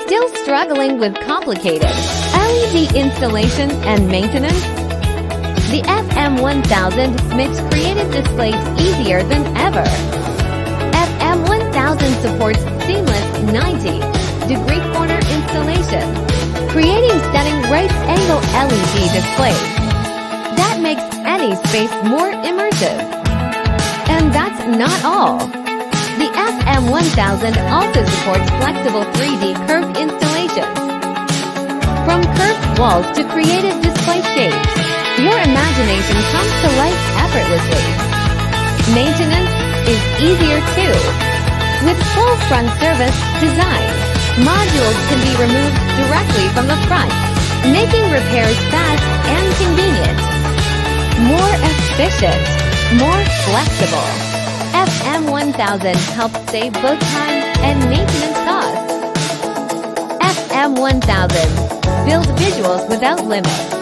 Still struggling with complicated LED installation and maintenance? The FM1000 makes creative displays easier than ever. FM1000 supports seamless 90-degree corner installation, creating stunning right-angle LED displays that makes any space more immersive. And that's not all. The FM1000 also supports flexible 3D curved installations. From curved walls to creative display shapes, your imagination comes to life effortlessly. Maintenance is easier too. With full front service design, modules can be removed directly from the front, making repairs fast and convenient. More efficient, more flexible. FM1000 helps save both time and maintenance costs. FM1000 builds visuals without limits.